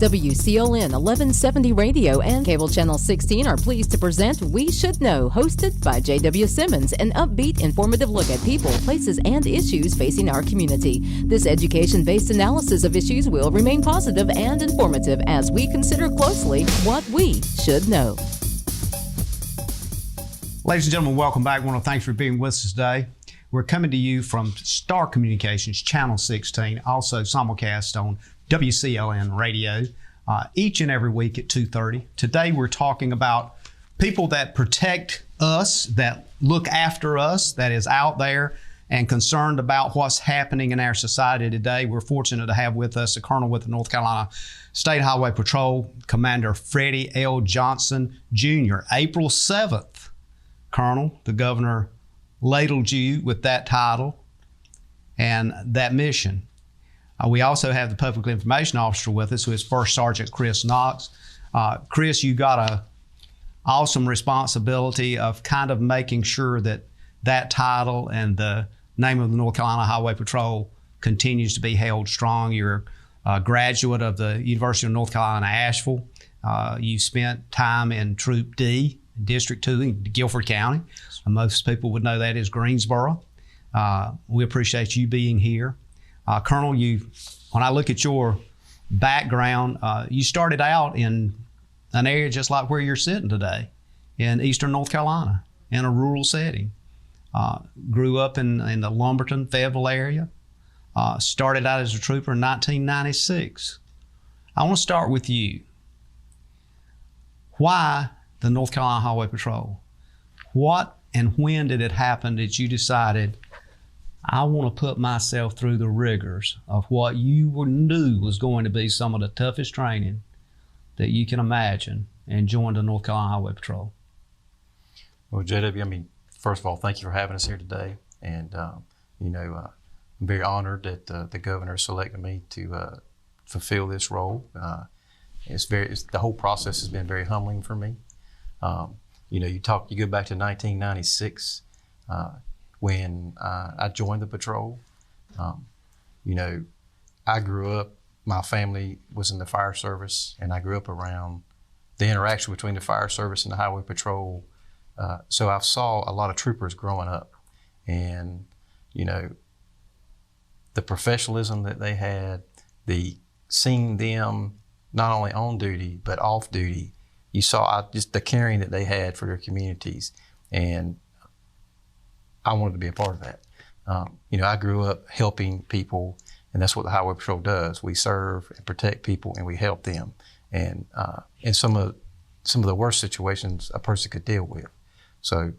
WCLN 1170 Radio and Cable Channel 16 are pleased to present We Should Know, hosted by J.W. Simmons, an upbeat, informative look at people, places, and issues facing our community. This education-based analysis of issues will remain positive and informative as we consider closely what we should know. Ladies and gentlemen, welcome back. I want to thank you for being with us today. We're coming to you from Star Communications, Channel 16, also simulcast on WCLN Radio, each and every week at 2:30. Today we're talking about people that protect us, that look after us, that is out there and concerned about what's happening in our society today. We're fortunate to have with us a colonel with the North Carolina State Highway Patrol, Commander Freddie L. Johnson, Jr. April 7th, Colonel, the governor ladled you with that title and that mission. We also have the Public Information Officer with us, who is First Sergeant Chris Knox. Chris, you got a awesome responsibility of kind of making sure that that title and the name of the North Carolina Highway Patrol continues to be held strong. You're a graduate of the University of North Carolina, Asheville. You spent time in Troop D, District 2 in Guilford County. Most people would know that as Greensboro. We appreciate you being here. Colonel, when I look at your background, you started out in an area just like where you're sitting today, in eastern North Carolina, in a rural setting. Grew up in the Lumberton, Fayetteville area. Started out as a trooper in 1996. I want to start with you. Why the North Carolina Highway Patrol? What and when did it happen that you decided, I want to put myself through the rigors of what you knew was going to be some of the toughest training that you can imagine, and joined the North Carolina Highway Patrol? Well, JW, first of all, thank you for having us here today. And, I'm very honored that the governor selected me to fulfill this role. The whole process has been very humbling for me. You go back to 1996, when I joined the patrol. I grew up, my family was in the fire service, and I grew up around the interaction between the fire service and the highway patrol. So I saw a lot of troopers growing up, and, the professionalism that they had, seeing them not only on duty, but off duty. You saw just the caring that they had for their communities, and I wanted to be a part of that. I grew up helping people, and that's what the Highway Patrol does. We serve and protect people, and we help them. And in some of the worst situations a person could deal with. So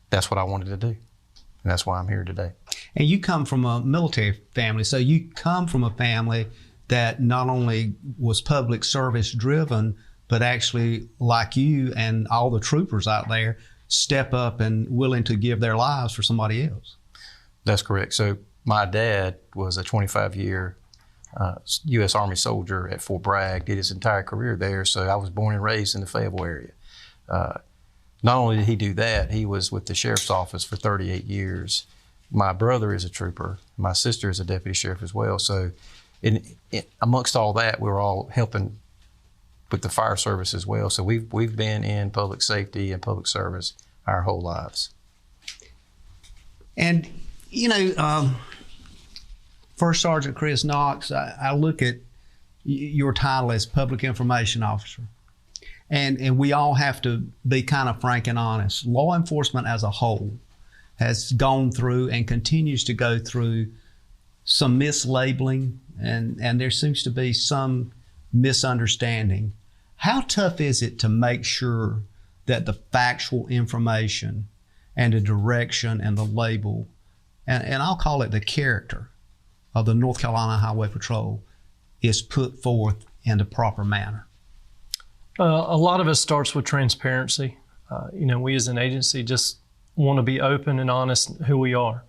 that's what I wanted to do, and that's why I'm here today. And you come from a military family, so you come from a family that not only was public service driven, but actually, like you and all the troopers out there, step up and willing to give their lives for somebody else. That's correct. So my dad was a 25-year U.S. Army soldier at Fort Bragg, did his entire career there. So I was born and raised in the Fayetteville area. Not only did he do that, he was with the sheriff's office for 38 years. My brother is a trooper. My sister is a deputy sheriff as well. So amongst all that, we were all helping with the fire service as well. So we've been in public safety and public service our whole lives. And, First Sergeant Chris Knox, I look at your title as Public Information Officer. And we all have to be kind of frank and honest. Law enforcement as a whole has gone through and continues to go through some mislabeling, and there seems to be some misunderstanding. How tough is it to make sure that the factual information and the direction and the label, and I'll call it the character of the North Carolina Highway Patrol, is put forth in the proper manner? A lot of it starts with transparency. We as an agency just want to be open and honest who we are.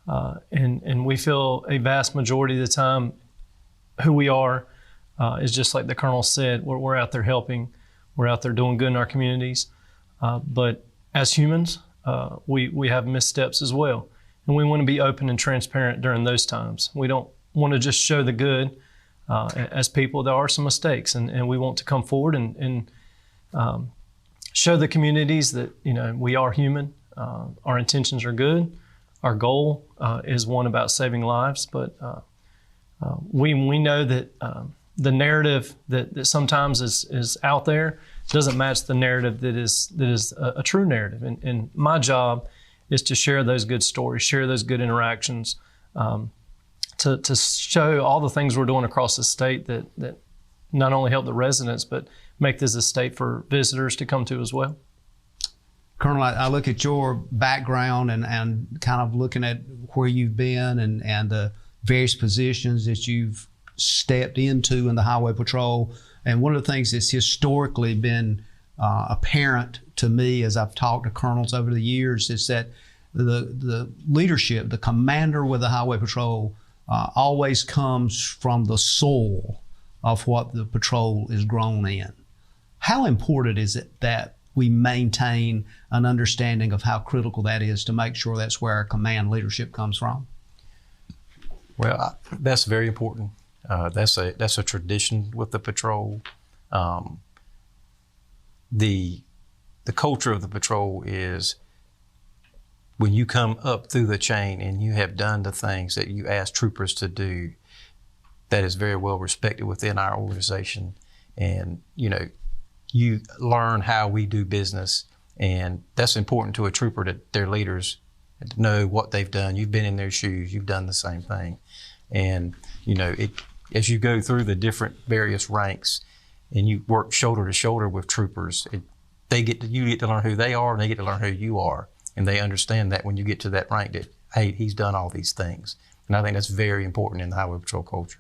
And we feel a vast majority of the time who we are is just like the Colonel said. We're out there helping. We're out there doing good in our communities. But as humans, we have missteps as well. And we want to be open and transparent during those times. We don't want to just show the good. as people, there are some mistakes, and we want to come forward and show the communities that, we are human. Our intentions are good. Our goal is one about saving lives, but we know that the narrative that sometimes is out there doesn't match the narrative that is a true narrative. And my job is to share those good stories, share those good interactions, to show all the things we're doing across the state that not only help the residents, but make this a state for visitors to come to as well. Colonel, I look at your background and kind of looking at where you've been and the various positions that you've stepped into in the Highway Patrol. And one of the things that's historically been apparent to me as I've talked to colonels over the years is that the leadership, the commander with the Highway Patrol always comes from the soil of what the patrol is grown in. How important is it that we maintain an understanding of how critical that is to make sure that's where our command leadership comes from? Well, that's very important. That's a tradition with the patrol. The culture of the patrol is when you come up through the chain and you have done the things that you ask troopers to do, that is very well respected within our organization. And, you learn how we do business, and that's important to a trooper, that their leaders know what they've done. You've been in their shoes, you've done the same thing. And, as you go through the different various ranks and you work shoulder to shoulder with troopers, you get to learn who they are, and they get to learn who you are. And they understand that when you get to that rank that, hey, he's done all these things. And I think that's very important in the Highway Patrol culture.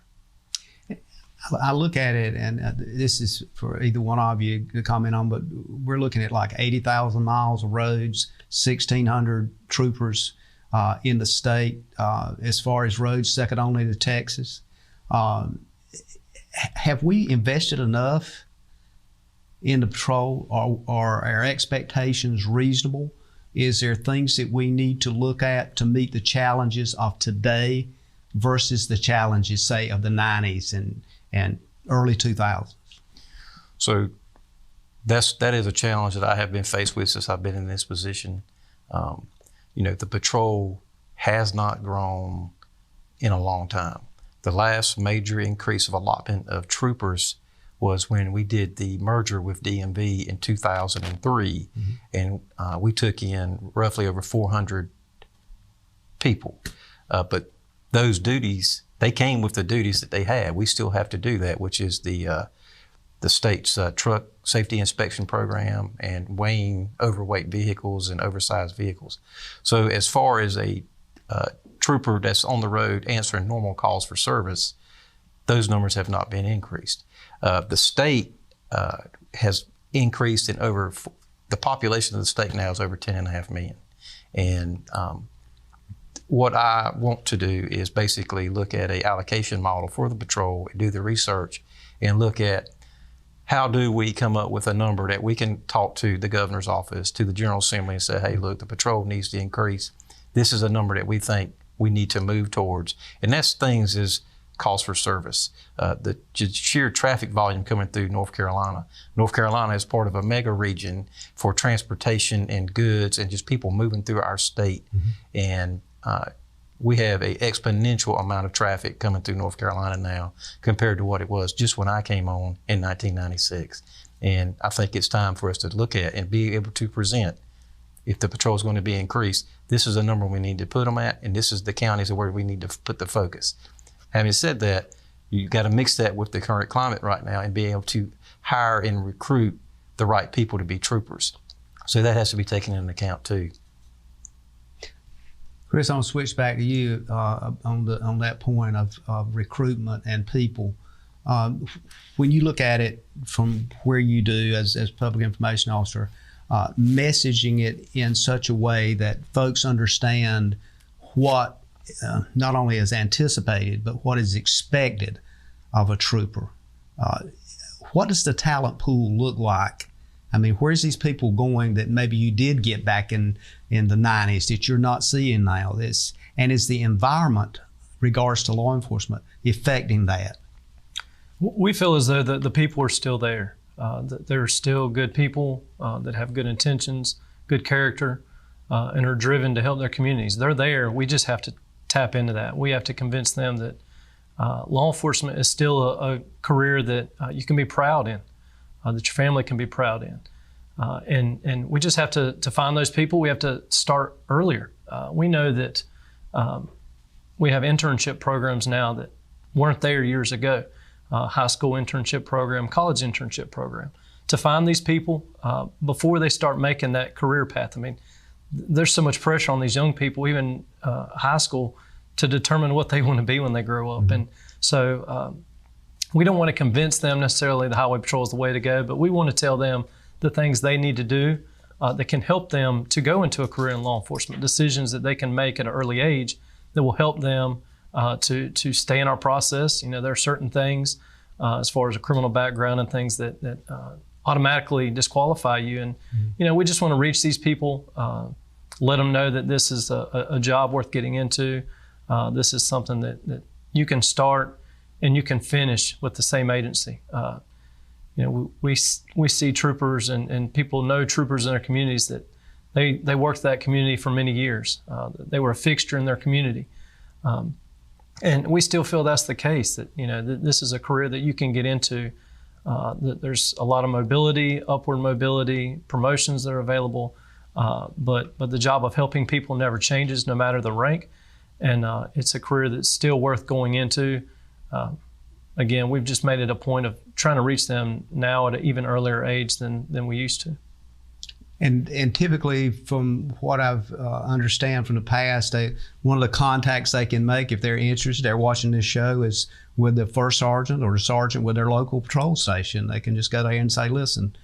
I look at it, and this is for either one of you to comment on, but we're looking at like 80,000 miles of roads, 1,600 troopers in the state. As far as roads, second only to Texas. Have we invested enough in the patrol? Are our expectations reasonable? Is there things that we need to look at to meet the challenges of today versus the challenges, say, of the 90s and early 2000s? So that is a challenge that I have been faced with since I've been in this position. The patrol has not grown in a long time. The last major increase of allotment of troopers was when we did the merger with DMV in 2003, and we took in roughly over 400 people. But those duties, they came with the duties that they had. We still have to do that, which is the state's truck safety inspection program and weighing overweight vehicles and oversized vehicles. So as far as a trooper that's on the road answering normal calls for service, those numbers have not been increased. The state has increased in the population of the state now is over 10.5 million. And what I want to do is basically look at a allocation model for the patrol, do the research, and look at how do we come up with a number that we can talk to the governor's office, to the General Assembly, and say, hey, look, the patrol needs to increase. This is a number that we think we need to move towards. And that's things as calls for service. The sheer traffic volume coming through North Carolina. North Carolina is part of a mega region for transportation and goods and just people moving through our state. And we have an exponential amount of traffic coming through North Carolina now compared to what it was just when I came on in 1996. And I think it's time for us to look at and be able to present, if the patrol is going to be increased, this is a number we need to put them at, and this is the counties where we need to put the focus. Having said that, you've got to mix that with the current climate right now and be able to hire and recruit the right people to be troopers. So that has to be taken into account too. Chris, I'm going to switch back to you on that point of recruitment and people. When you look at it from where you do as public information officer, messaging it in such a way that folks understand what not only is anticipated, but what is expected of a trooper. What does the talent pool look like? I mean, where's these people going that maybe you did get back in the 90s that you're not seeing now? And is the environment, regards to law enforcement, affecting that? We feel as though the people are still there. That they're still good people that have good intentions, good character, and are driven to help their communities. They're there. We just have to tap into that. We have to convince them that law enforcement is still a career that you can be proud in, that your family can be proud in. And we just have to find those people. We have to start earlier. We know that we have internship programs now that weren't there years ago. High school internship program, college internship program, to find these people before they start making that career path. I mean, there's so much pressure on these young people, even high school, to determine what they want to be when they grow up. Mm-hmm. And so we don't want to convince them necessarily the highway patrol is the way to go, but we want to tell them the things they need to do that can help them to go into a career in law enforcement, decisions that they can make at an early age that will help them to stay in our process. You know, there are certain things as far as a criminal background and things that automatically disqualify you. And, you know, we just want to reach these people, let them know that this is a job worth getting into. This is something that you can start and you can finish with the same agency. You know, we see troopers and people know troopers in their communities that they worked that community for many years. They were a fixture in their community. And we still feel that's the case, that, you know, this is a career that you can get into, that there's a lot of mobility, upward mobility, promotions that are available, but the job of helping people never changes no matter the rank, and it's a career that's still worth going into. Again, we've just made it a point of trying to reach them now at an even earlier age than we used to. And typically, from what I've understand from the past, one of the contacts they can make if they're interested, they're watching this show, is with the first sergeant or the sergeant with their local patrol station. They can just go there and say, listen,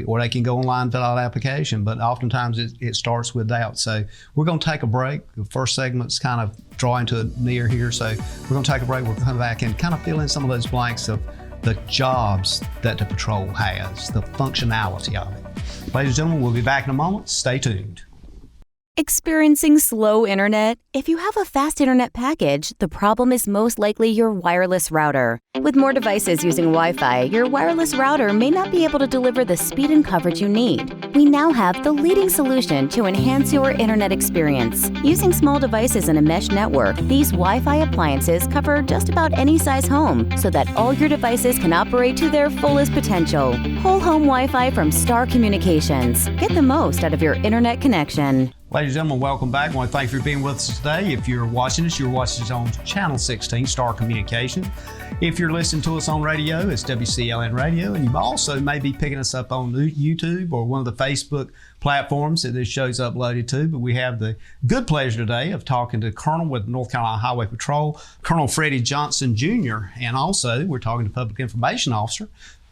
or they can go online and fill out an application. But oftentimes it starts with that. So we're going to take a break. The first segment's kind of drawing to a near here. So we're going to take a break. We'll come back and kind of fill in some of those blanks of the jobs that the patrol has, the functionality of it. Ladies and gentlemen, we'll be back in a moment. Stay tuned. Experiencing slow internet? If you have a fast internet package, the problem is most likely your wireless router. With more devices using Wi-Fi, your wireless router may not be able to deliver the speed and coverage you need. We now have the leading solution to enhance your internet experience. Using small devices in a mesh network, these Wi-Fi appliances cover just about any size home so that all your devices can operate to their fullest potential. Whole home Wi-Fi from Star Communications. Get the most out of your internet connection. Ladies and gentlemen, welcome back. I want to thank you for being with us today. If you're watching us on Channel 16, Star Communication. If you're listening to us on radio, it's WCLN Radio, and you also may be picking us up on YouTube or one of the Facebook platforms that this show's uploaded to. But we have the good pleasure today of talking to Colonel with North Carolina Highway Patrol, Colonel Freddie Johnson Jr., and also we're talking to Public Information Officer,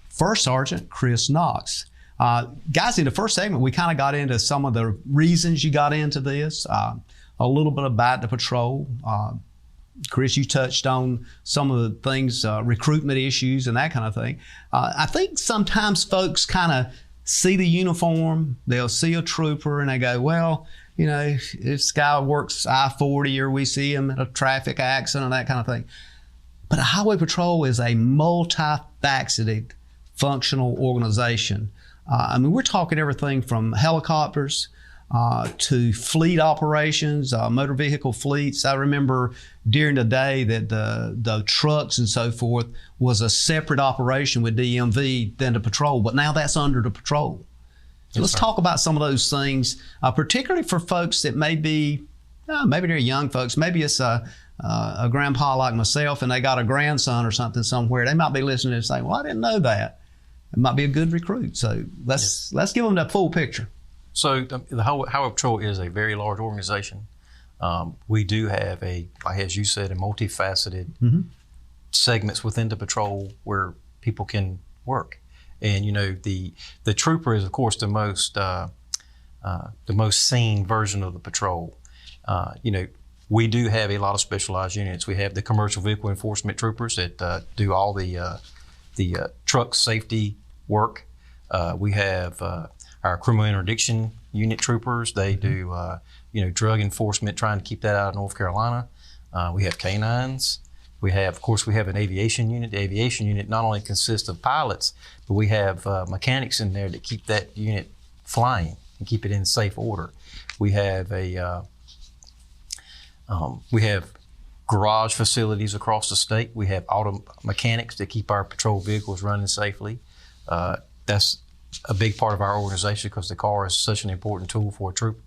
First Sergeant Chris Knox. Guys, in the first segment, we kind of got into some of the reasons you got into this, a little bit about the patrol. Chris, you touched on some of the things, recruitment issues and that kind of thing. I think sometimes folks kind of see the uniform, they'll see a trooper and they go, well, you know, this guy works I-40 or we see him at a traffic accident and that kind of thing. But a highway patrol is a multifaceted, functional organization. I mean, we're talking everything from helicopters to fleet operations, motor vehicle fleets. I remember during the day that the trucks and so forth was a separate operation with DMV than the patrol, but now that's under the patrol. So let's talk about some of those things, particularly for folks that may be, maybe they're young folks, maybe it's a grandpa like myself and they got a grandson or something somewhere. They might be listening and saying, well, I didn't know that. It might be a good recruit. So let's give them that full picture. So the Highway Patrol is a very large organization. We do have like as you said, a multifaceted segments within the patrol where people can work. And you know, the trooper is of course the most seen version of the patrol. You know, we do have a lot of specialized units. We have the commercial vehicle enforcement troopers that do all the truck safety work. We have our criminal interdiction unit troopers. They do, you know, drug enforcement, trying to keep that out of North Carolina. We have canines. We have, of course, we have an aviation unit. The aviation unit not only consists of pilots, but we have mechanics in there that keep that unit flying and keep it in safe order. We have we have garage facilities across the state. We have auto mechanics that keep our patrol vehicles running safely. That's a big part of our organization because the car is such an important tool for a trooper.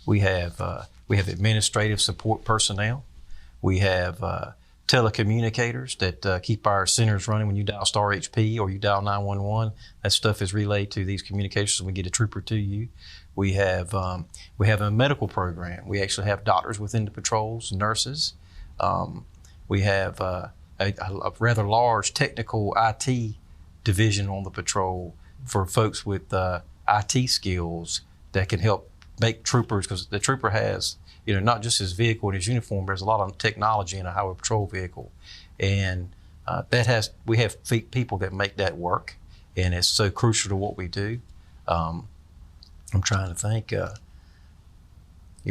We have administrative support personnel. We have telecommunicators that keep our centers running. When you dial star HP or you dial 911, that stuff is relayed to these communications and we get a trooper to you. We have a medical program. We actually have doctors within the patrols, nurses. We have a rather large technical IT division on the patrol for folks with IT skills that can help make troopers, because the trooper has, not just his vehicle and his uniform, there's a lot of technology in a highway patrol vehicle. And we have people that make that work, and it's so crucial to what we do. I'm trying to think.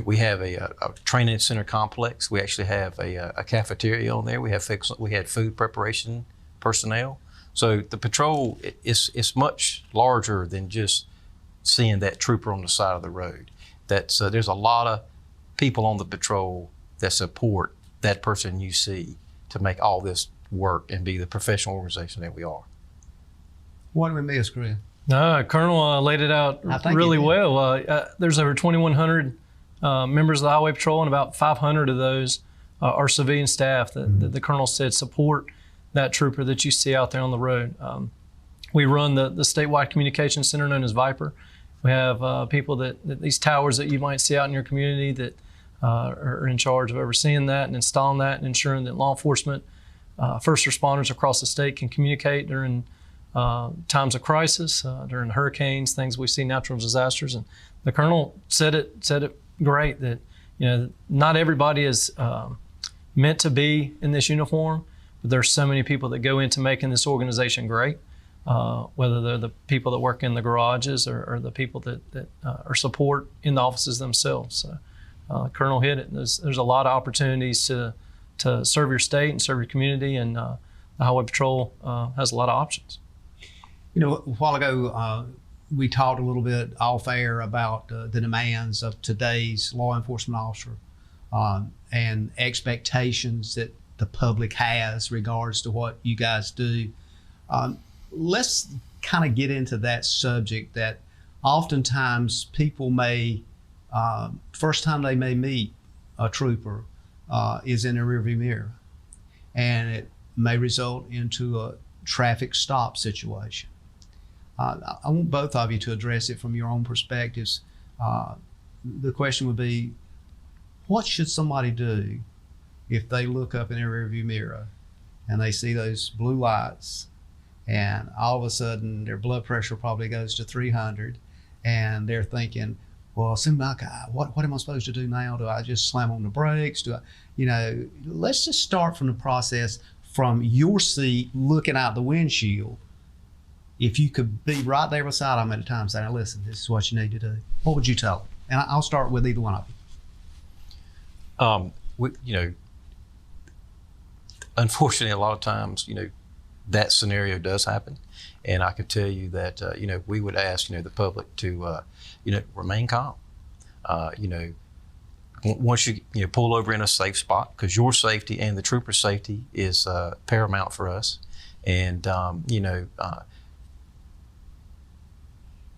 We have a training center complex. We actually have a cafeteria on there. We had food preparation personnel. So the patrol is much larger than just seeing that trooper on the side of the road. There's a lot of people on the patrol that support that person you see to make all this work and be the professional organization that we are. What do we miss, Chris? Colonel laid it out really well. There's over 2,100 members of the Highway Patrol, and about 500 of those are civilian staff that the Colonel said support that trooper that you see out there on the road. We run the statewide communications center known as Viper. We have people that these towers that you might see out in your community that are in charge of overseeing that and installing that and ensuring that law enforcement, first responders across the state can communicate during times of crisis, during hurricanes, things we see, natural disasters. And the Colonel said it great that not everybody is meant to be in this uniform, but there's so many people that go into making this organization great. Whether they're the people that work in the garages or the people that are support in the offices themselves. So Colonel hit it. There's a lot of opportunities to serve your state and serve your community, and the Highway Patrol has a lot of options. A while ago, we talked a little bit off air about the demands of today's law enforcement officer and expectations that the public has regards to what you guys do. Let's kind of get into that subject that oftentimes people may, first time they may meet a trooper is in a rearview mirror, and it may result into a traffic stop situation. I want both of you to address it from your own perspectives. The question would be, what should somebody do if they look up in their rearview mirror and they see those blue lights, and all of a sudden their blood pressure probably goes to 300, and they're thinking, well, what am I supposed to do now? Do I just slam on the brakes? Let's just start from the process from your seat looking out the windshield. If you could be right there beside them at a time saying, listen, this is what you need to do, what would you tell them? And I'll start with either one of you. Unfortunately, a lot of times, that scenario does happen. And I can tell you that, we would ask, the public to, remain calm. Once you pull over in a safe spot, because your safety and the trooper's safety is paramount for us. And,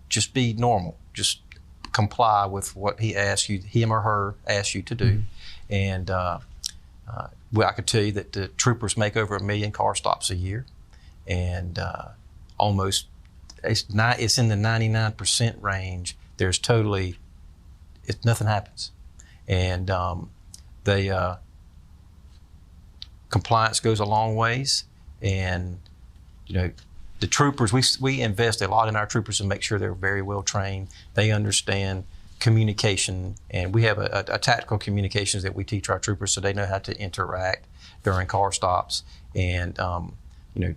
just be normal. Just comply with what him or her asks you to do. And I could tell you that the troopers make over 1 million car stops a year, and it's in the 99% range. Nothing happens, and compliance goes a long ways. And the troopers, we invest a lot in our troopers to make sure they're very well trained. They understand communication, and we have a tactical communications that we teach our troopers so they know how to interact during car stops. And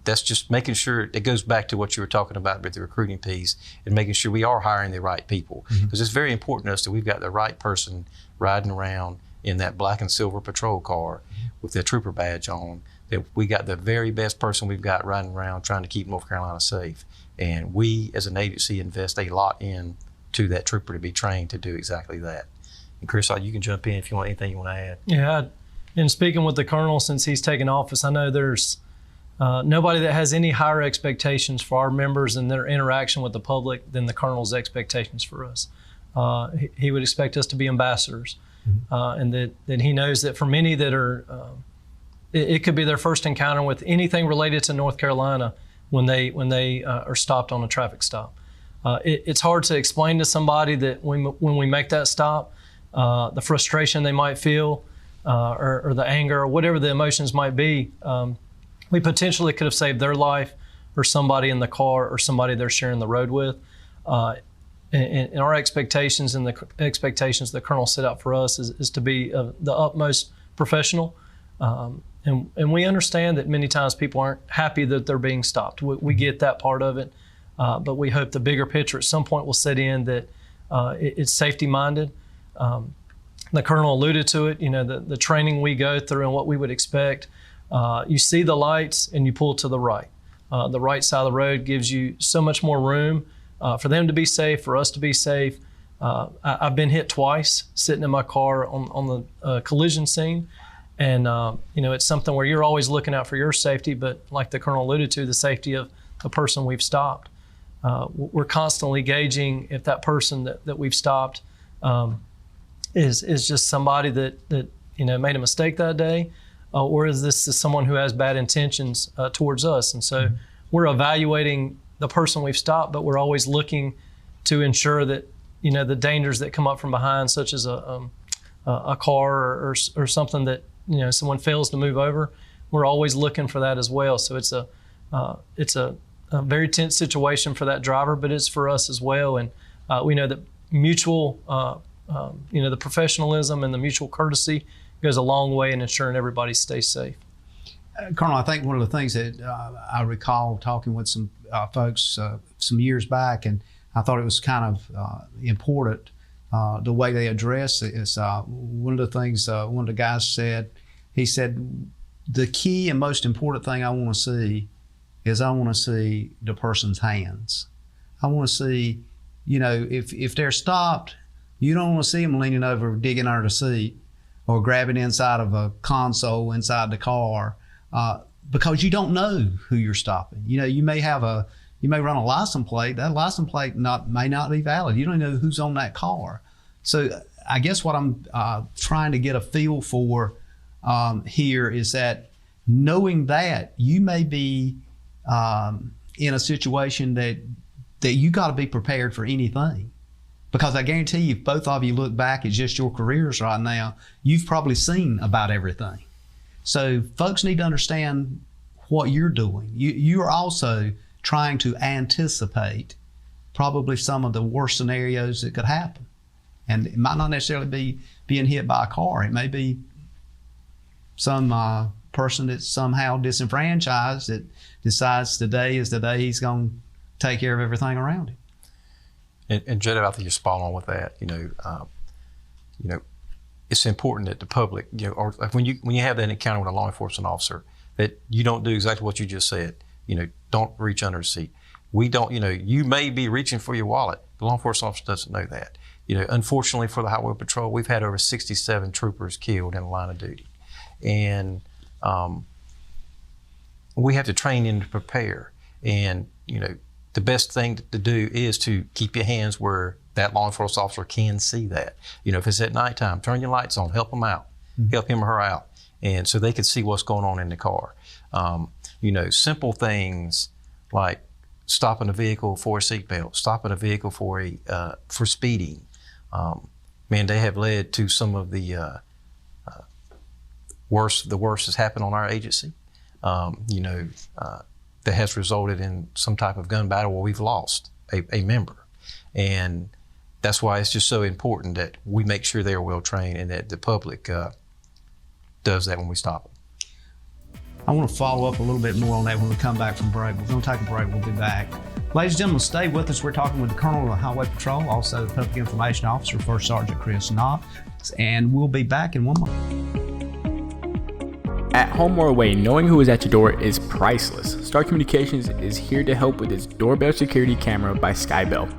that's just making sure it goes back to what you were talking about with the recruiting piece and making sure we are hiring the right people, because it's very important to us that we've got the right person riding around in that black and silver patrol car with their trooper badge on, that we got the very best person we've got riding around trying to keep North Carolina safe. And we as an agency invest a lot into that trooper to be trained to do exactly that. And Chris, you can jump in if you want anything you want to add. Yeah, and speaking with the Colonel since he's taken office, I know there's nobody that has any higher expectations for our members and their interaction with the public than the Colonel's expectations for us. He would expect us to be ambassadors, and that he knows that for many that are, it could be their first encounter with anything related to North Carolina when they are stopped on a traffic stop. It's hard to explain to somebody that when we make that stop, the frustration they might feel, or the anger, or whatever the emotions might be, we potentially could have saved their life, or somebody in the car, or somebody they're sharing the road with. And our expectations and the expectations the Colonel set out for us is to be the utmost professional. And we understand that many times people aren't happy that they're being stopped. We get that part of it, but we hope the bigger picture at some point will set in that it's safety minded. The Colonel alluded to it, the training we go through and what we would expect. You see the lights and you pull to the right. The right side of the road gives you so much more room for them to be safe, for us to be safe. I've been hit twice sitting in my car on the collision scene. And, it's something where you're always looking out for your safety, but like the Colonel alluded to, the safety of the person we've stopped. We're constantly gauging if that person that we've stopped is just somebody that made a mistake that day, or is this someone who has bad intentions towards us. And so we're evaluating the person we've stopped, but we're always looking to ensure that, the dangers that come up from behind, such as a car or something that, someone fails to move over, we're always looking for that as well. So it's a very tense situation for that driver, but it's for us as well. And we know that mutual, the professionalism and the mutual courtesy goes a long way in ensuring everybody stays safe. Colonel, I think one of the things that I recall talking with some folks some years back, and I thought it was kind of important, the way they address it is one of the things one of the guys said. He said, the key and most important thing I want to see is I want to see the person's hands. I want to see, if they're stopped, you don't want to see them leaning over, digging under the seat, or grabbing inside of a console inside the car, because you don't know who you're stopping. You may run a license plate. That license plate may not be valid. You don't know who's on that car. So I guess what I'm trying to get a feel for here is that knowing that you may be in a situation that you got to be prepared for anything. Because I guarantee you, if both of you look back at just your careers right now, you've probably seen about everything. So folks need to understand what you're doing. You're also trying to anticipate probably some of the worst scenarios that could happen. And it might not necessarily be being hit by a car. It may be some person that's somehow disenfranchised that decides today is the day he's going to take care of everything around him. And Jed, I think you're spot on with that. It's important that the public, or like when you have that encounter with a law enforcement officer, that you don't do exactly what you just said. Don't reach under the seat. We don't. You may be reaching for your wallet. The law enforcement officer doesn't know that. Unfortunately for the Highway Patrol, we've had over 67 troopers killed in the line of duty, and we have to train them to prepare. And the best thing to do is to keep your hands where that law enforcement officer can see that. If it's at nighttime, turn your lights on, help them out, help him or her out, and so they can see what's going on in the car. Simple things like stopping a vehicle for a seatbelt, stopping a vehicle for speeding. They have led to some of the worst has happened on our agency. That has resulted in some type of gun battle where we've lost a member. And that's why it's just so important that we make sure they're well trained and that the public does that when we stop them. I want to follow up a little bit more on that when we come back from break. We're going to take a break. We'll be back. Ladies and gentlemen, stay with us. We're talking with the Colonel of the Highway Patrol, also the Public Information Officer, First Sergeant Chris Knox, and we'll be back in 1 month. At home or away, knowing who is at your door is priceless. Star Communications is here to help with its doorbell security camera by Skybell.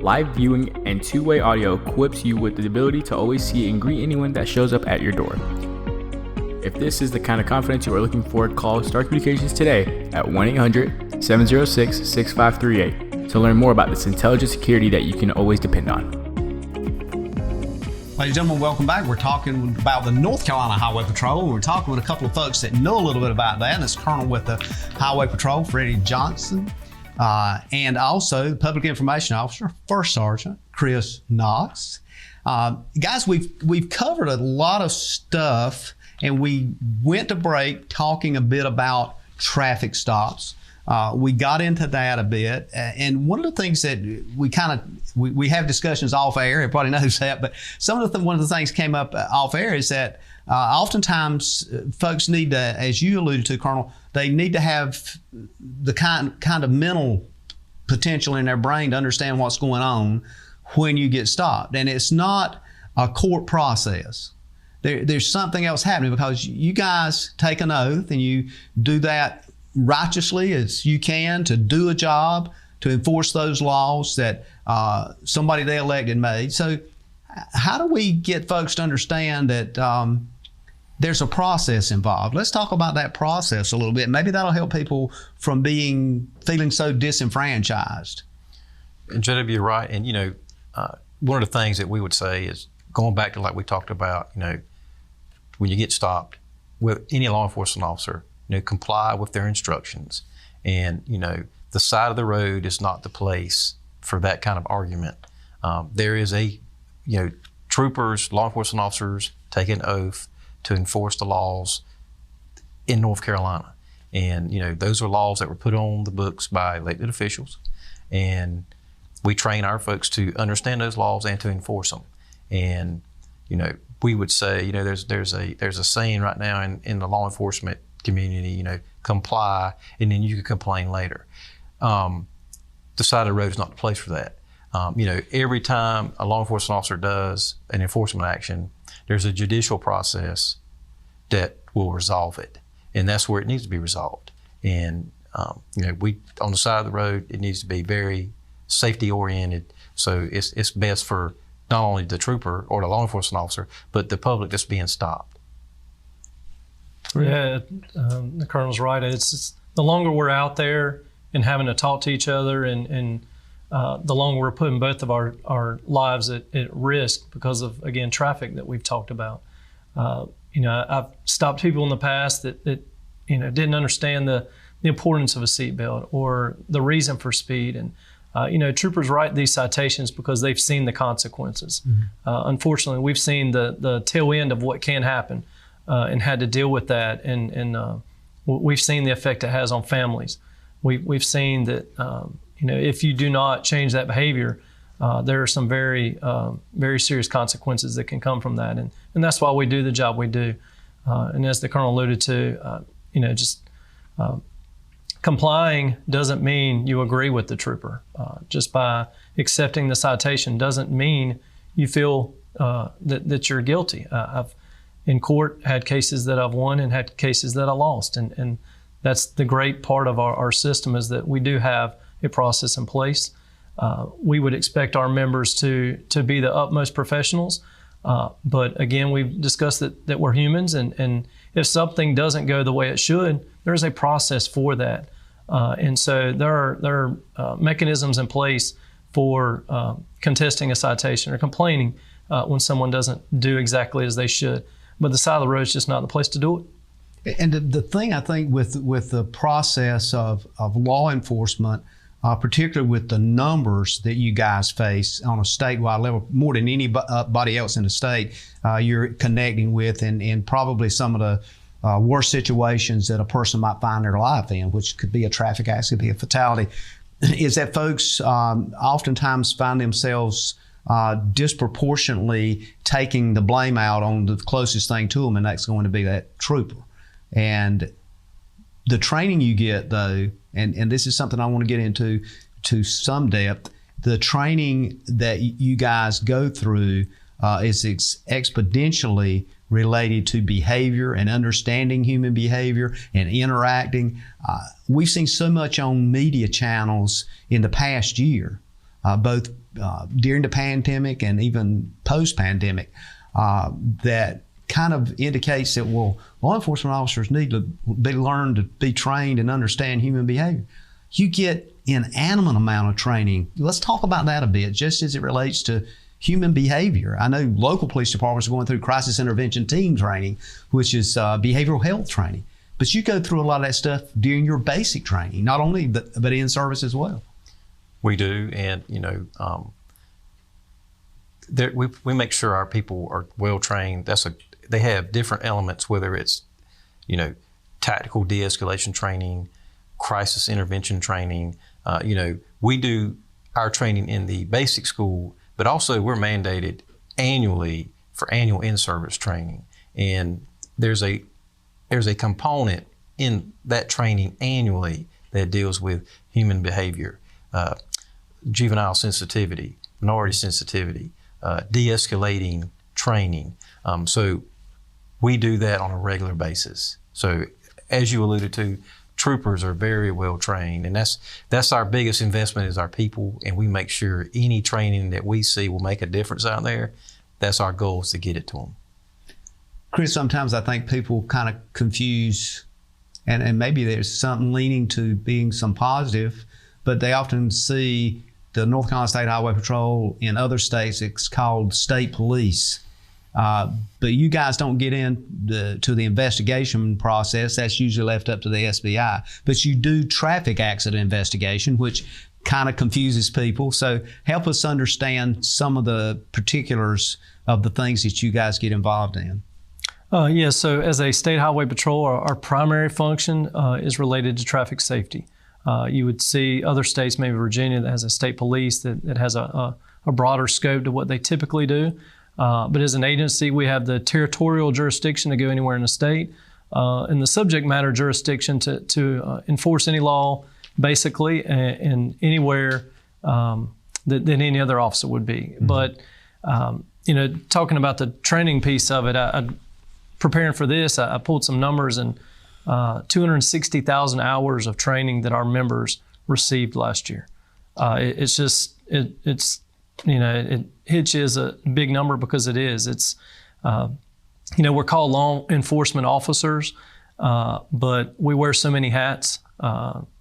Live viewing and two-way audio equips you with the ability to always see and greet anyone that shows up at your door. If this is the kind of confidence you are looking for, call Star Communications today at 1-800-706-6538 to learn more about this intelligent security that you can always depend on. Ladies and gentlemen, welcome back. We're talking about the North Carolina Highway Patrol. We're talking with a couple of folks that know a little bit about that. And it's Colonel with the Highway Patrol, Freddie Johnson, and also the Public Information Officer, First Sergeant Chris Knox. Guys, we've covered a lot of stuff, and we went to break talking a bit about traffic stops. We got into that a bit, and one of the things that we have discussions off air. Everybody knows that, but one of the things came up off air is that oftentimes folks need to, as you alluded to, Colonel, they need to have the kind of mental potential in their brain to understand what's going on when you get stopped, and it's not a court process. There's something else happening because you guys take an oath and you do that righteously as you can to do a job, to enforce those laws that somebody they elected made. So how do we get folks to understand that there's a process involved? Let's talk about that process a little bit. Maybe that'll help people from feeling so disenfranchised. And JW, you're right. And, one of the things that we would say is going back to like we talked about, when you get stopped with any law enforcement officer, comply with their instructions. And, the side of the road is not the place for that kind of argument. There is troopers, law enforcement officers take an oath to enforce the laws in North Carolina. And, those are laws that were put on the books by elected officials. And we train our folks to understand those laws and to enforce them. And, we would say, there's a saying right now in the law enforcement community, comply, and then you can complain later. The side of the road is not the place for that. Every time a law enforcement officer does an enforcement action, there's a judicial process that will resolve it, and that's where it needs to be resolved. And we on the side of the road, it needs to be very safety oriented. So it's best for not only the trooper or the law enforcement officer, but the public that's being stopped. Yeah, the Colonel's right. It's the longer we're out there and having to talk to each other, and the longer we're putting both of our lives at risk because of, again, traffic that we've talked about. I've stopped people in the past that didn't understand the importance of a seatbelt or the reason for speed. And troopers write these citations because they've seen the consequences. Mm-hmm. Unfortunately, we've seen the tail end of what can happen. And had to deal with that, and we've seen the effect it has on families. We've seen that if you do not change that behavior, there are some very very serious consequences that can come from that, and that's why we do the job we do. And as the Colonel alluded to, complying doesn't mean you agree with the trooper. Just by accepting the citation doesn't mean you feel that you're guilty. I've in court had cases that I've won and had cases that I lost, and that's the great part of our system, is that we do have a process in place. We would expect our members to be the utmost professionals, but again, we've discussed that we're humans, and if something doesn't go the way it should, there's a process for that, and so there are mechanisms in place for contesting a citation or complaining when someone doesn't do exactly as they should. But the side of the road is just not the place to do it. And the thing I think with the process of law enforcement, particularly with the numbers that you guys face on a statewide level, more than anybody else in the state, you're connecting with, and probably some of the worst situations that a person might find their life in, which could be a traffic accident, could be a fatality, is that folks oftentimes find themselves disproportionately taking the blame out on the closest thing to them, and that's going to be that trooper. And The training you get, though, and this is something I want to get into to some depth, the training that you guys go through is exponentially related to behavior and understanding human behavior and interacting. We've seen so much on media channels in the past year, both during the pandemic and even post-pandemic, that kind of indicates that, well, law enforcement officers need to learn to be trained and understand human behavior. You get inanimate amount of training. Let's talk about that a bit, just as it relates to human behavior. I know local police departments are going through crisis intervention team training, which is behavioral health training. But you go through a lot of that stuff during your basic training, not only but in service as well. We do, and we make sure our people are well trained. They have different elements, whether it's tactical de-escalation training, crisis intervention training. We do our training in the basic school, but also we're mandated annually for annual in-service training. And there's a component in that training annually that deals with human behavior, juvenile sensitivity, minority sensitivity, de-escalating training. So we do that on a regular basis. So as you alluded to, troopers are very well trained, and that's our biggest investment is our people, and we make sure any training that we see will make a difference out there. That's our goal, is to get it to them. Chris, sometimes I think people kind of confuse, and maybe there's something leaning to being some positive, but they often see the North Carolina State Highway Patrol. In other states, it's called state police. But you guys don't get into the investigation process. That's usually left up to the SBI. But you do traffic accident investigation, which kind of confuses people. So help us understand some of the particulars of the things that you guys get involved in. So as a state highway patrol, our primary function is related to traffic safety. You would see other states, maybe Virginia, that has a state police that has a broader scope to what they typically do. But as an agency, we have the territorial jurisdiction to go anywhere in the state, and the subject matter jurisdiction to enforce any law, basically, and anywhere that any other officer would be. Mm-hmm. But talking about the training piece of it, preparing for this, I pulled some numbers, and 260,000 hours of training that our members received last year. It hits you as a big number because it is. It's, we're called law enforcement officers, but we wear so many hats.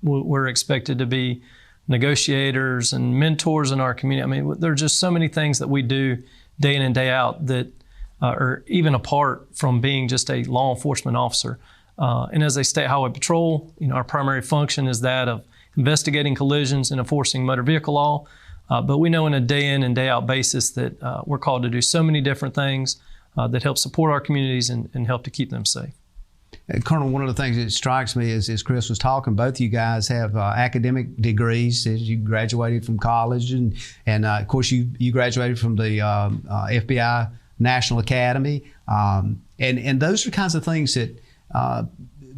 We're expected to be negotiators and mentors in our community. I mean, there are just so many things that we do day in and day out that are even apart from being just a law enforcement officer. And as a state highway patrol, our primary function is that of investigating collisions and enforcing motor vehicle law. But we know on a day in and day out basis that we're called to do so many different things that help support our communities and help to keep them safe. Colonel, one of the things that strikes me is, as Chris was talking, both of you guys have academic degrees. You graduated from college, and of course you graduated from the FBI National Academy. And those are kinds of things that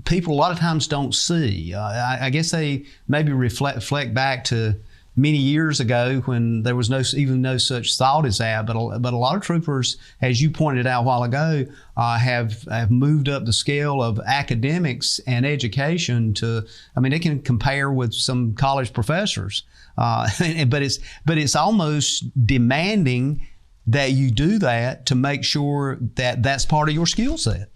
people a lot of times don't see. I guess they maybe reflect back to many years ago when there was no such thought as that. But a lot of troopers, as you pointed out a while ago, have moved up the scale of academics and education to, they can compare with some college professors. But it's almost demanding that you do that to make sure that that's part of your skill set.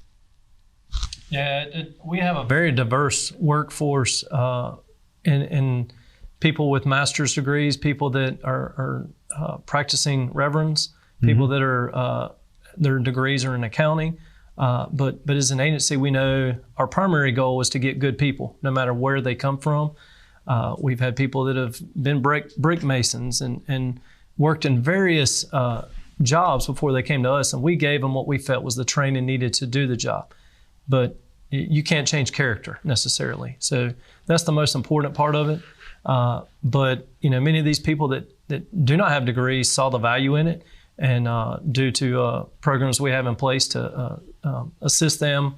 Yeah, we have a very diverse workforce in people with master's degrees, people that are practicing reverends, people that are their degrees are in accounting. But as an agency, we know our primary goal is to get good people, no matter where they come from. We've had people that have been brick masons and worked in various jobs before they came to us, and we gave them what we felt was the training needed to do the job. But you can't change character necessarily. So that's the most important part of it. But many of these people that do not have degrees saw the value in it, and due to programs we have in place to assist them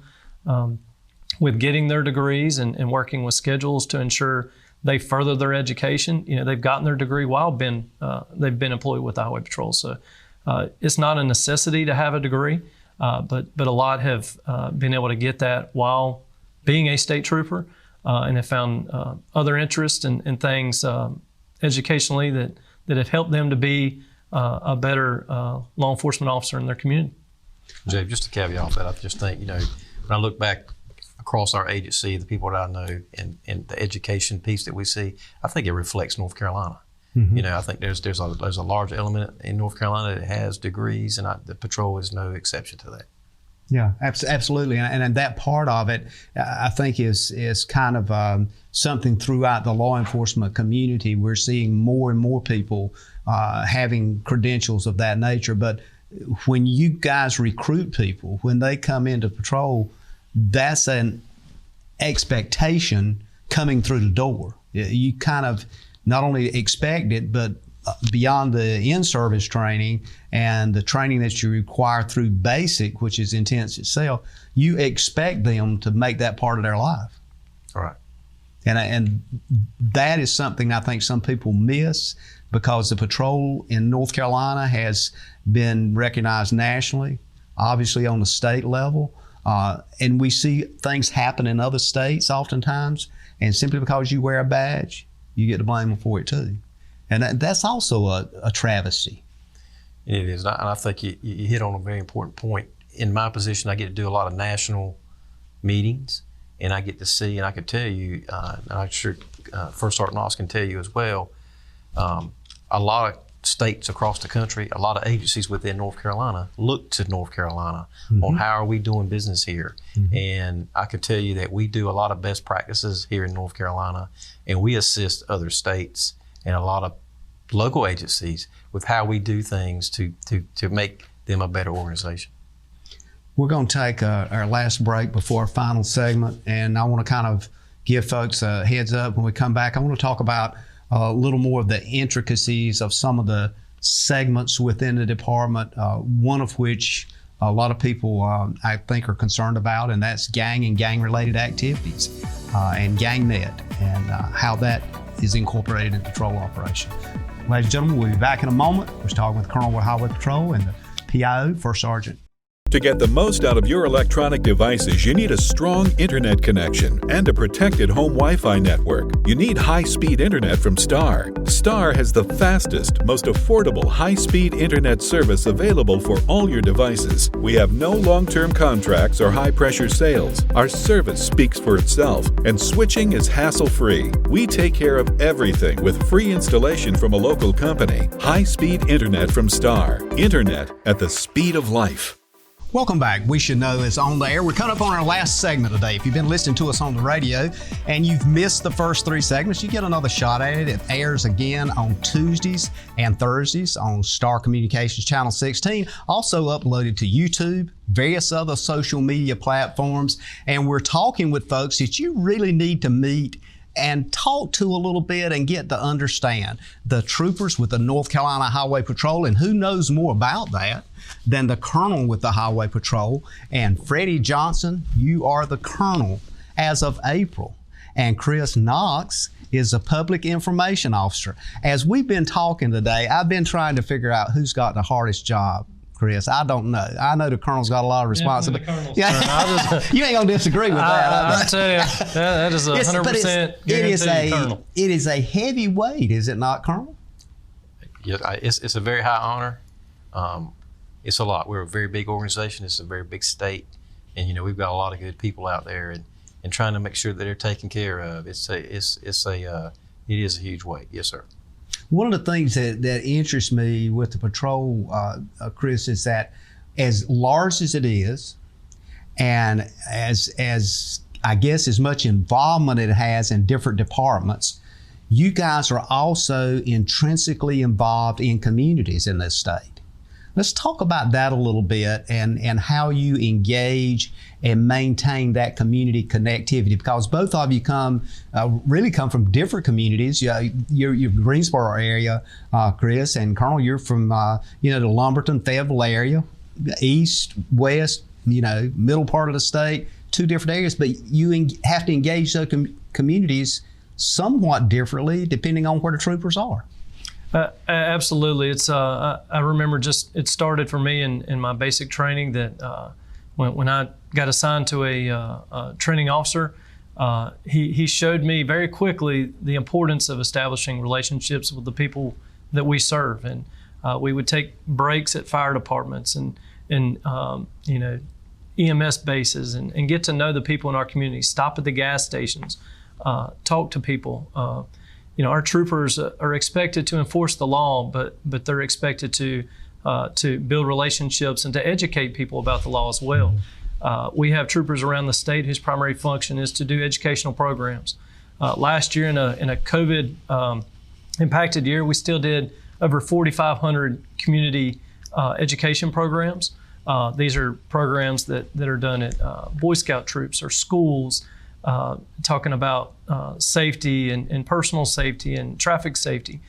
with getting their degrees and working with schedules to ensure they further their education. They've gotten their degree while they've been employed with the Highway Patrol. So it's not a necessity to have a degree, but a lot have been able to get that while being a state trooper, and have found other interests and things educationally that have helped them to be a better law enforcement officer in their community. Jay, just to caveat off that, I just think, when I look back across our agency, the people that I know, and the education piece that we see, I think it reflects North Carolina. Mm-hmm. I think there's a large element in North Carolina that has degrees, and the patrol is no exception to that. Yeah, absolutely, and that part of it, I think, is kind of something throughout the law enforcement community. We're seeing more and more people having credentials of that nature. But when you guys recruit people, when they come into patrol, that's an expectation coming through the door. You kind of not only expect it, but beyond the in-service training and the training that you require through basic, which is intense itself, you expect them to make that part of their life. All right. And that is something I think some people miss, because the patrol in North Carolina has been recognized nationally, obviously on the state level, and we see things happen in other states oftentimes, and simply because you wear a badge, you get to blame them for it too. And that's also a travesty. It is, and I think you hit on a very important point. In my position, I get to do a lot of national meetings, and I get to see, and I can tell you, and I'm sure First Sergeant Knox can tell you as well, a lot of states across the country, a lot of agencies within North Carolina look to North Carolina mm-hmm. on how are we doing business here. Mm-hmm. And I can tell you that we do a lot of best practices here in North Carolina, and we assist other states and a lot of local agencies with how we do things to make them a better organization. We're going to take our last break before our final segment, and I want to kind of give folks a heads up. When we come back, I want to talk about a little more of the intricacies of some of the segments within the department, one of which a lot of people I think are concerned about, and that's gang and gang-related activities and GangNet, and how that is incorporated in patrol operation. Ladies and gentlemen, we'll be back in a moment. We're talking with Colonel with Highway Patrol and the PIO, First Sergeant. To get the most out of your electronic devices, you need a strong internet connection and a protected home Wi-Fi network. You need high-speed internet from Star. Star has the fastest, most affordable high-speed internet service available for all your devices. We have no long-term contracts or high-pressure sales. Our service speaks for itself, and switching is hassle-free. We take care of everything with free installation from a local company. High-speed internet from Star. Internet at the speed of life. Welcome back. We Should Know is on the air. We're coming up on our last segment today. If you've been listening to us on the radio and you've missed the first three segments, you get another shot at it. It airs again on Tuesdays and Thursdays on Star Communications Channel 16, also uploaded to YouTube, various other social media platforms. And we're talking with folks that you really need to meet and talk to a little bit and get to understand the troopers with the North Carolina Highway Patrol. And who knows more about that than the colonel with the Highway Patrol? And Freddie Johnson, you are the colonel as of April. And Chris Knox is a public information officer. As we've been talking today, I've been trying to figure out who's got the hardest job. Chris, I don't know. I know the colonel's got a lot of responsibility. Yeah, you ain't gonna disagree with that. I tell you, that is 100% guaranteed, Colonel. It is a heavy weight, is it not, Colonel? Yeah, it's a very high honor. It's a lot. We're a very big organization. It's a very big state, and we've got a lot of good people out there, and trying to make sure that they're taken care of. It is a huge weight. Yes, sir. One of the things that interests me with the patrol, Chris, is that as large as it is, and as I guess as much involvement it has in different departments, you guys are also intrinsically involved in communities in this state. Let's talk about that a little bit and how you engage and maintain that community connectivity, because both of you really come from different communities. You're Greensboro area, Chris, and Colonel, you're from the Lumberton, Fayetteville area, east, west, middle part of the state. two different areas, but you have to engage those communities somewhat differently depending on where the troopers are. Absolutely. It's I remember it started for me in my basic training that when I got assigned to a training officer, he showed me very quickly the importance of establishing relationships with the people that we serve. And we would take breaks at fire departments and EMS bases and get to know the people in our community, stop at the gas stations, talk to people. Our troopers are expected to enforce the law, but they're expected to build relationships and to educate people about the law as well. We have troopers around the state whose primary function is to do educational programs. Last year in a COVID impacted year, we still did over 4,500 community education programs. These are programs that are done at Boy Scout troops or schools, talking about safety and personal safety and traffic safety.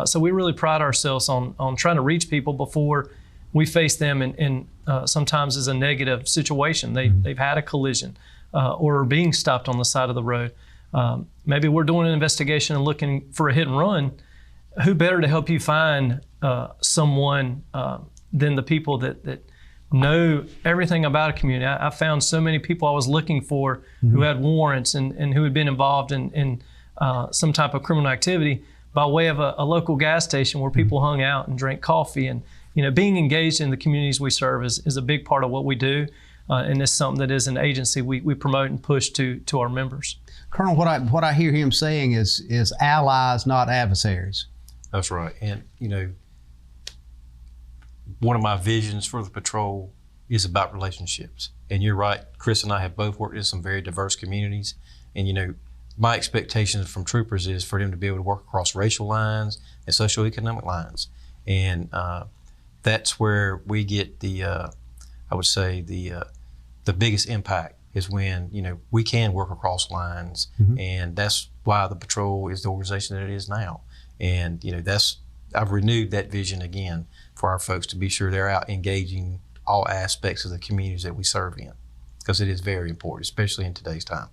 So we really pride ourselves on trying to reach people before we face them in sometimes as a negative situation. They've had a collision or are being stopped on the side of the road. Maybe we're doing an investigation and looking for a hit and run. Who better to help you find someone than the people that know everything about a community? I found so many people I was looking for who had warrants and who had been involved in some type of criminal activity by way of a local gas station where people hung out and drank coffee. And being engaged in the communities we serve is a big part of what we do, and it's something that as an agency we promote and push to our members. Colonel, what I hear him saying is allies, not adversaries. That's right. And one of my visions for the patrol is about relationships. And you're right, Chris and I have both worked in some very diverse communities. And my expectations from troopers is for them to be able to work across racial lines and socioeconomic lines. And that's where we get the biggest impact is when, we can work across lines. And that's why the patrol is the organization that it is now. And, I've renewed that vision again for our folks to be sure they're out engaging all aspects of the communities that we serve in, because it is very important, especially in today's time.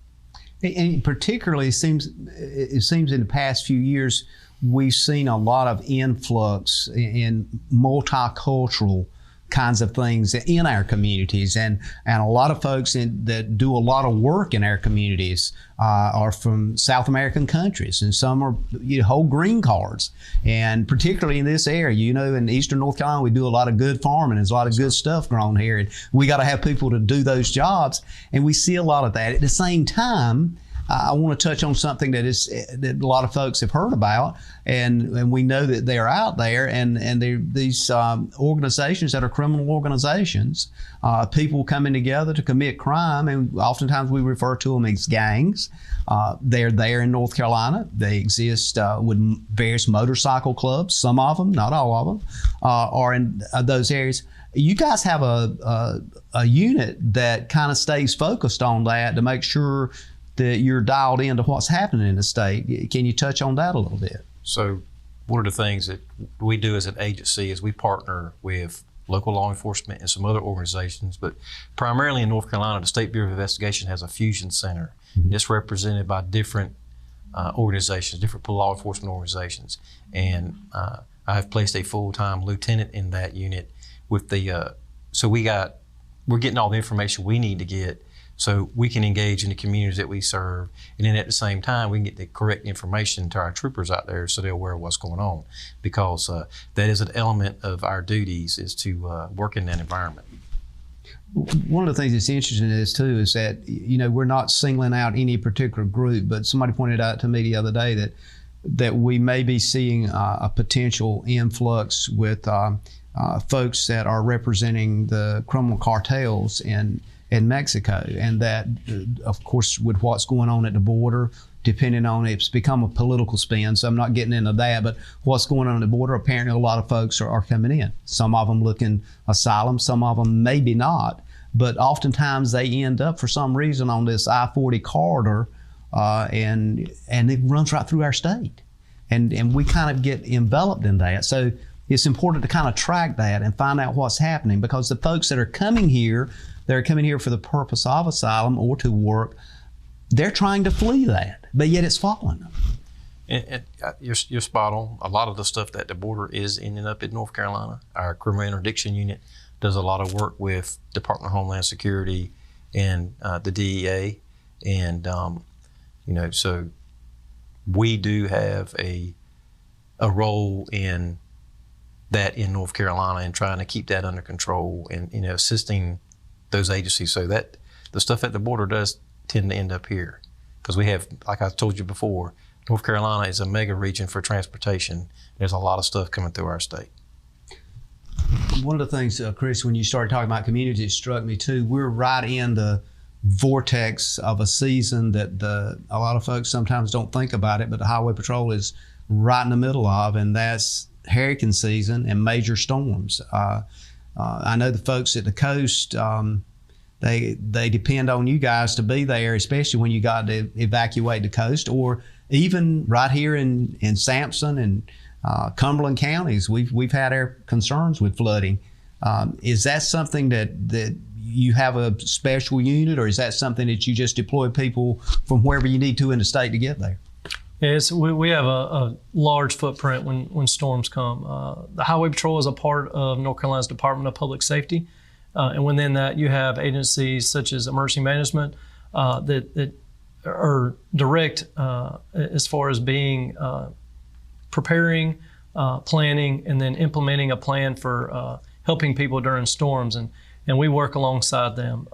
And particularly, it seems in the past few years, we've seen a lot of influx in multicultural kinds of things in our communities, and a lot of folks that do a lot of work in our communities are from South American countries, and some are hold green cards. And particularly in this area, in Eastern North Carolina, we do a lot of good farming. There's a lot of good stuff grown here, and we got to have people to do those jobs, and we see a lot of that. At the same time, I want to touch on something that a lot of folks have heard about, and we know that they're out there, and they're these organizations that are criminal organizations, people coming together to commit crime, and oftentimes we refer to them as gangs. They're there in North Carolina. They exist with various motorcycle clubs. Some of them, not all of them, are in those areas. You guys have a unit that kind of stays focused on that to make sure that you're dialed into what's happening in the state. Can you touch on that a little bit? So one of the things that we do as an agency is we partner with local law enforcement and some other organizations, but primarily in North Carolina, the State Bureau of Investigation has a fusion center. It's represented by different organizations, different law enforcement organizations. And I have placed a full-time lieutenant in that unit with so we're getting all the information we need to get so we can engage in the communities that we serve. And then at the same time, we can get the correct information to our troopers out there so they're aware of what's going on. Because that is an element of our duties, is to work in that environment. One of the things that's interesting in this too is that, we're not singling out any particular group, but somebody pointed out to me the other day that we may be seeing a potential influx with folks that are representing the criminal cartels in Mexico, and that, of course, with what's going on at the border, depending on it's become a political spin, so I'm not getting into that, but what's going on at the border, apparently a lot of folks are coming in. Some of them looking asylum, some of them maybe not, but oftentimes they end up for some reason on this I-40 corridor, and it runs right through our state, and we kind of get enveloped in that. So it's important to kind of track that and find out what's happening, because the folks that are coming here that are coming here for the purpose of asylum or to work, they're trying to flee that, but yet it's following them. And you're spot on. A lot of the stuff at the border is ending up in North Carolina. Our criminal interdiction unit does a lot of work with Department of Homeland Security and the DEA, and so we do have a role in that in North Carolina and trying to keep that under control and assisting those agencies. So that the stuff at the border does tend to end up here because we have, like I told you before, North Carolina is a mega region for transportation. There's a lot of stuff coming through our state. One of the things, Chris, when you started talking about community, it struck me too. We're right in the vortex of a season that a lot of folks sometimes don't think about it, but the Highway Patrol is right in the middle of, and that's hurricane season and major storms. I know the folks at the coast, they depend on you guys to be there, especially when you got to evacuate the coast, or even right here in Sampson and Cumberland counties, we've had our concerns with flooding. Is that something that you have a special unit, or is that something that you just deploy people from wherever you need to in the state to get there? Yes, we have a large footprint when storms come. The Highway Patrol is a part of North Carolina's Department of Public Safety, and within that you have agencies such as Emergency Management that are direct as far as being preparing, planning, and then implementing a plan for helping people during storms, and we work alongside them.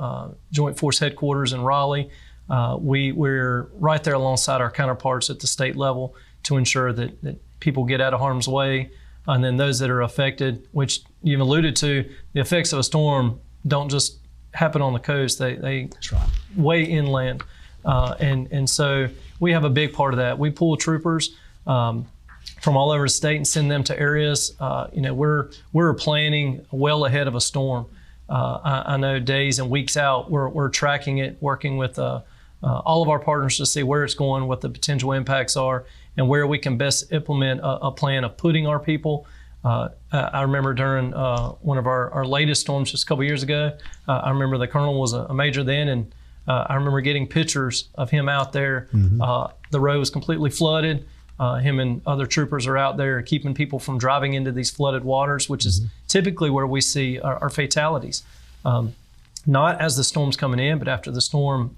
Joint Force Headquarters in Raleigh, we're right there alongside our counterparts at the state level to ensure that people get out of harm's way, and then those that are affected, which you've alluded to, the effects of a storm don't just happen on the coast, they That's right. way inland. And so we have a big part of that. We pull troopers from all over the state and send them to areas. We're planning well ahead of a storm. I know days and weeks out, we're tracking it, working with all of our partners to see where it's going, what the potential impacts are, and where we can best implement a plan of putting our people. I remember during one of our latest storms just a couple years ago, I remember the colonel was a major then, and I remember getting pictures of him out there. Mm-hmm. The road was completely flooded. Him and other troopers are out there keeping people from driving into these flooded waters, which is typically where we see our fatalities. Not as the storm's coming in, but after the storm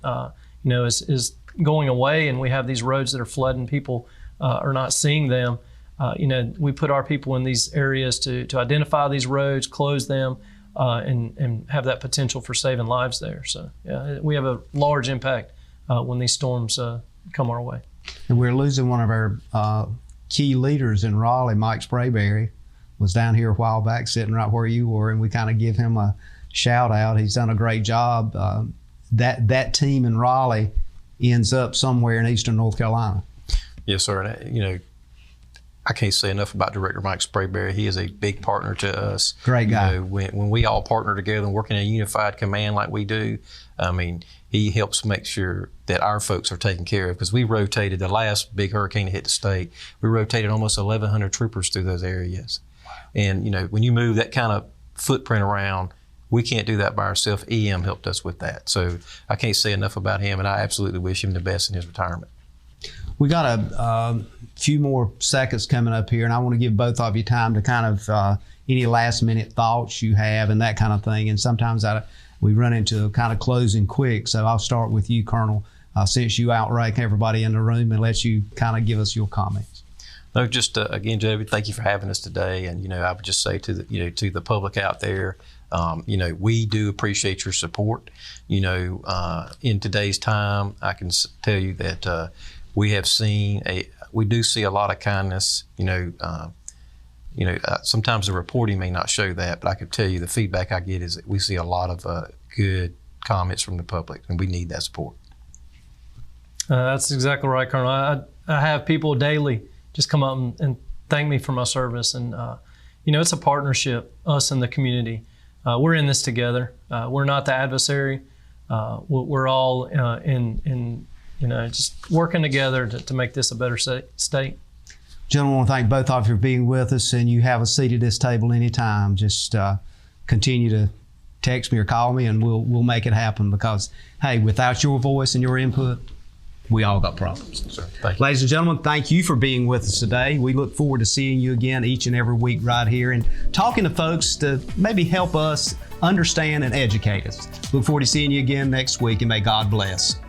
is going away and we have these roads that are flooding, people are not seeing them. We put our people in these areas to identify these roads, close them, and have that potential for saving lives there. So yeah, we have a large impact when these storms come our way. And we're losing one of our key leaders in Raleigh, Mike Sprayberry, was down here a while back, sitting right where you were, and we kind of give him a shout out. He's done a great job. That team in Raleigh ends up somewhere in eastern North Carolina. Yes, sir. And, I can't say enough about Director Mike Sprayberry. He is a big partner to us. Great guy. When we all partner together and work in a unified command like we do, he helps make sure that our folks are taken care of, because we rotated the last big hurricane that hit the state. We rotated almost 1,100 troopers through those areas. Wow. And, when you move that kind of footprint around, we can't do that by ourselves. EM helped us with that. So I can't say enough about him, and I absolutely wish him the best in his retirement. We got a few more seconds coming up here, and I want to give both of you time to kind of any last minute thoughts you have and that kind of thing. And sometimes we run into kind of closing quick. So I'll start with you, Colonel, since you outrank everybody in the room, and let you kind of give us your comments. No, just again, Joby, thank you for having us today. And I would just say to the public out there, we do appreciate your support. In today's time, I can tell you that we do see a lot of kindness. Sometimes the reporting may not show that, but I can tell you the feedback I get is that we see a lot of good comments from the public, and we need that support. That's exactly right, Colonel. I have people daily just come up and thank me for my service, and it's a partnership, us and the community. We're in this together. We're not the adversary. We're all in just working together to make this a better state. Gentlemen, I want to thank both of you for being with us, and you have a seat at this table anytime. Just continue to text me or call me, and we'll make it happen, because, hey, without your voice and your input, we all got problems. Sure. Thank you. Ladies and gentlemen, thank you for being with us today. We look forward to seeing you again each and every week right here and talking to folks to maybe help us understand and educate us. Look forward to seeing you again next week, and may God bless.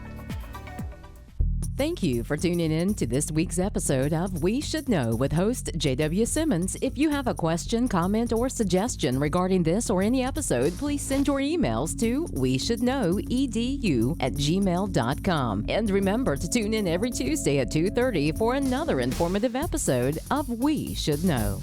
Thank you for tuning in to this week's episode of We Should Know with host J.W. Simmons. If you have a question, comment, or suggestion regarding this or any episode, please send your emails to weshouldknowedu@gmail.com. And remember to tune in every Tuesday at 2:30 for another informative episode of We Should Know.